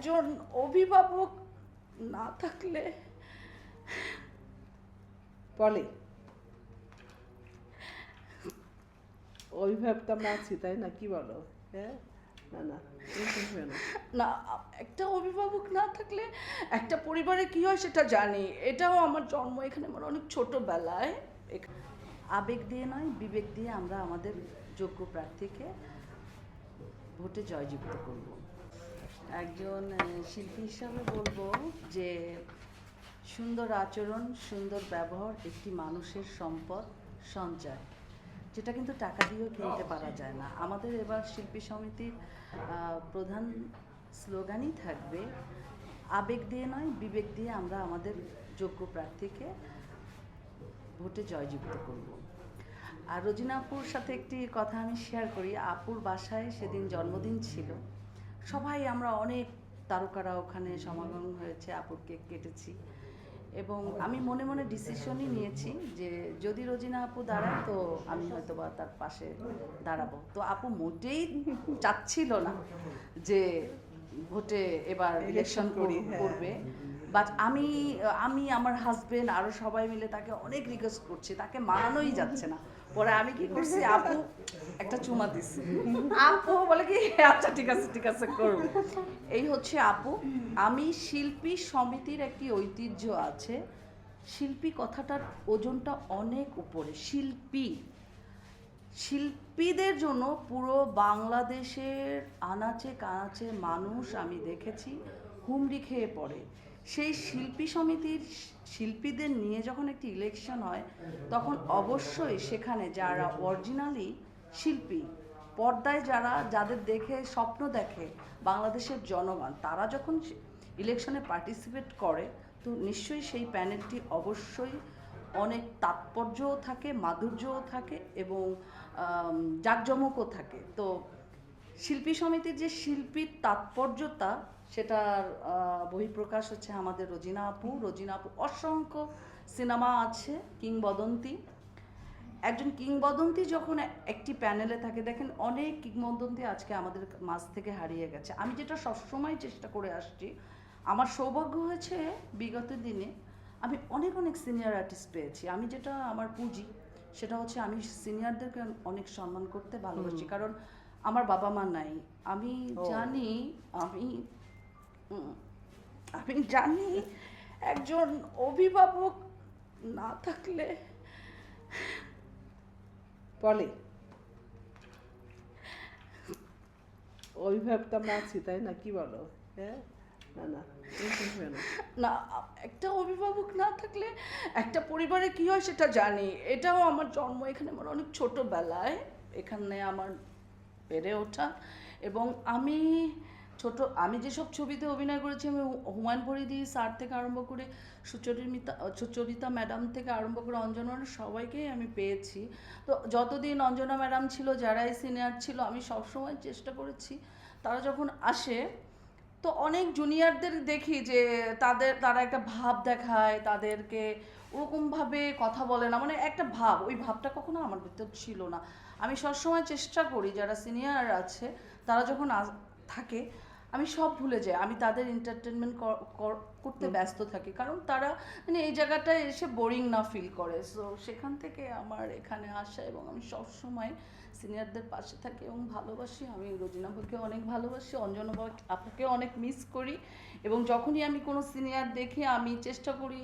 একজন অভিভাবক না থাকলে বলে অভিভাবক তো আমরা আছি, তাই না? কি বলো? হ্যাঁ, না না, এরকম হয় না। না, একটা অভিভাবক না থাকলে একটা পরিবারে কি হয় সেটা জানি। এটাও আমার জন্ম এখানে মানে অনেক ছোটবেলায়। আবেগ দিয়ে নয়, বিবেক দিয়ে আমরা আমাদের যোগ্য প্রার্থীকে ভোটে জয়যুক্ত করব। একজন শিল্পী হিসাবে বলবো যে সুন্দর আচরণ, সুন্দর ব্যবহার একটি মানুষের সম্পদ সঞ্চয়, যেটা কিন্তু টাকা দিয়েও কিনতে পারা যায় না। আমাদের এবার শিল্পী সমিতির প্রধান স্লোগানই থাকবে আবেগ দিয়ে নয়, বিবেক দিয়ে আমরা আমাদের যোগ্য প্রার্থীকে ভোটে জয়যুক্ত করব। আর রোজিনা আপুর সাথে একটি কথা আমি শেয়ার করি। আপুর বাসায় সেদিন জন্মদিন ছিল, সবাই আমরা অনেক তারকারা ওখানে সমাগম হয়েছে, আপুর কেক কেটেছি এবং আমি মনে মনে ডিসিশনই নিয়েছি যে যদি রোজিনা আপু দাঁড়ায় তো আমি হয়তো বা তার পাশে দাঁড়াবো। তো আপু মোটেই চাচ্ছিল না যে ভোটে এবার ইলেকশন করবে, বাট আমি আমি আমার হাজবেন্ড আরও সবাই মিলে তাকে অনেক রিকোয়েস্ট করছি, তাকে মানানোই যাচ্ছে না। পরে আমি কি করছি, আপু একটা চুমা দিছি, আপু বলে কি আচ্ছা ঠিক আছে ঠিক আছে করব। এই হচ্ছে আপু। আমি শিল্পী সমিতির একটি ঐতিহ্য আছে, শিল্পী কথাটার ওজনটা অনেক উপরে। শিল্পীদের জন্য পুরো বাংলাদেশের আনাচে কানাচে মানুষ আমি দেখেছি হুমড়ি খেয়ে পড়ে। সেই শিল্পী সমিতির শিল্পীদের নিয়ে যখন একটি ইলেকশন হয় তখন অবশ্যই সেখানে যারা অরিজিনালি শিল্পী, পর্দায় যাদের দেখে স্বপ্ন দেখে বাংলাদেশের জনগণ, তারা যখন ইলেকশনে পার্টিসিপেট করে তো নিশ্চয়ই সেই প্যানেলটি অবশ্যই অনেক তাৎপর্যও থাকে, মাধুর্যও থাকে এবং জাঁকজমকও থাকে। তো শিল্পী সমিতির যে শিল্পীর তাৎপর্যতা সেটার বহিঃপ্রকাশ হচ্ছে আমাদের রোজিনা আপু। রোজিনা আপু অসংখ্য সিনেমা আছে, কিংবদন্তি। একজন কিংবদন্তি যখন একটি প্যানেলে থাকে, দেখেন অনেক কিংবদন্তি আজকে আমাদের মাঝ থেকে হারিয়ে গেছে। আমি যেটা সবসময় চেষ্টা করে আসছি, আমার সৌভাগ্য হয়েছে বিগত দিনে আমি অনেক অনেক সিনিয়র আর্টিস্ট পেয়েছি। আমি যেটা আমার পুঁজি সেটা হচ্ছে আমি সিনিয়রদেরকে অনেক সম্মান করতে ভালোবাসি, কারণ আমার বাবা মা নাই। আমি জানি আমি আমি জানি একজন অভিভাবক না থাকলে বলে অভিভাবক তো আমরা আছি, তাই না? কি বলো? হ্যাঁ, না না, এরকম হয় না। না, একটা অভিভাবক না থাকলে একটা পরিবারে কি হয় সেটা জানি। এটাও আমার জন্ম এখানে মানে অনেক ছোটবেলায়, এখানে আমার বেড়ে ওঠা। এবং আমি যেসব ছবিতে অভিনয় করেছি, আমি হুমায়ুন ফরিদি স্যার থেকে আরম্ভ করে সুচরিতা ম্যাডাম থেকে আরম্ভ করে অঞ্জনা সবাইকেই আমি পেয়েছি। তো যতদিন অঞ্জনা ম্যাডাম ছিল, যারাই সিনিয়র ছিল, আমি সবসময় চেষ্টা করেছি তারা যখন আসে তো অনেক জুনিয়রদের দেখি যে তারা একটা ভাব দেখায়, তাদেরকে ওরকমভাবে কথা বলে না, মানে একটা ভাব, ওই ভাবটা কখনো আমার ভিতর ছিল না। আমি সবসময় চেষ্টা করি যারা সিনিয়র আছে তারা যখন থাকে আমি সব ভুলে যাই, আমি তাদের এন্টারটেনমেন্ট করতে ব্যস্ত থাকি, কারণ তারা মানে এই জায়গাটায় এসে বোরিং না ফিল করে। সো সেখান থেকে আমার এখানে আসা এবং আমি সবসময় সিনিয়রদের পাশে থাকি এবং ভালোবাসি। আমি রোজিনা আপুকে অনেক ভালোবাসি, অঞ্জনা আপুকে অনেক মিস করি এবং যখনই আমি কোনো সিনিয়র দেখি আমি চেষ্টা করি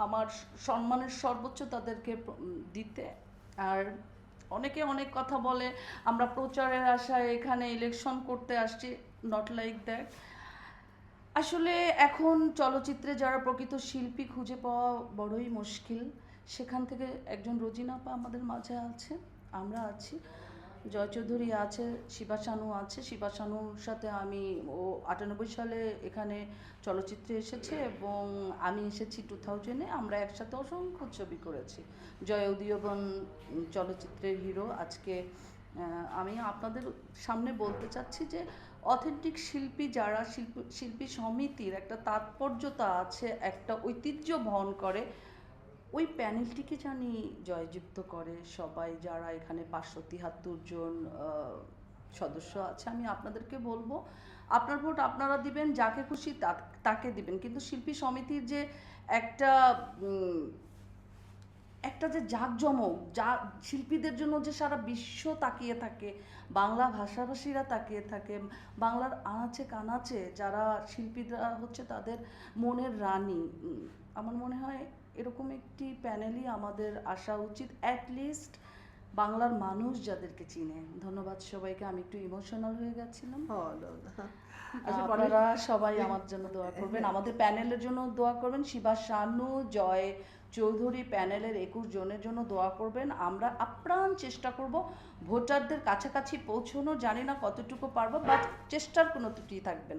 আমার সম্মানের সর্বোচ্চ তাদেরকে দিতে। আর অনেকে অনেক কথা বলে আমরা প্রচারের আশায় এখানে ইলেকশন করতে আসছি, নট লাইক দ্যাট। আসলে এখন চলচ্চিত্রে যারা প্রকৃত শিল্পী খুঁজে পাওয়া বড়ই মুশকিল, সেখান থেকে একজন রোজিনা আপা আমাদের মাঝে আছে, আমরা আছি, জয় চৌধুরী আছে, শিবা শানু আছে। শিবা শানুর সাথে ও 98 সালে এখানে চলচ্চিত্রে এসেছে এবং আমি এসেছি 2000-এ। আমরা একসাথে অসংখ্য ছবি করেছি। জয় উদীয়মান চলচ্চিত্রের হিরো। আজকে আমি আপনাদের সামনে বলতে চাচ্ছি যে অথেন্টিক শিল্পী যারা, শিল্পী সমিতির একটা তাৎপর্যতা আছে, একটা ঐতিহ্য বহন করে, ওই প্যানেলটিকে জানি জয়যুক্ত করে সবাই যারা এখানে 573 জন সদস্য আছে। আমি আপনাদেরকে বলবো আপনার ভোট আপনারা দিবেন, যাকে খুশি তাকে দিবেন, কিন্তু শিল্পী সমিতির যে একটা উম, একটা যে জাঁকজমক, যা শিল্পীদের জন্য যে সারা বিশ্ব তাকিয়ে থাকে, বাংলা ভাষাভাষীরা তাকিয়ে থাকে, বাংলার আনাচে কানাচে যারা শিল্পীরা হচ্ছে তাদের মনের রানী, আমার মনে হয় এরকম একটি প্যানেলই আমাদের আসা উচিত, অ্যাটলিস্ট বাংলার মানুষ যাদেরকে চিনে। ধন্যবাদ সবাইকে, আমি একটু ইমোশনাল হয়ে গেছিলাম। আচ্ছা, আপনারা সবাই আমার জন্য দোয়া করবেন, আমাদের প্যানেলের জন্য দোয়া করবেন, শিবা শানু, জয় চৌধুরী প্যানেলের 21 জনের জন্য দোয়া করবেন। আমরা আপ্রাণ চেষ্টা করব ভোটারদের কাছাকাছি পৌঁছানো, জানি না কতটুকু পারবো, বাট চেষ্টার কোনো ত্রুটি থাকবে না।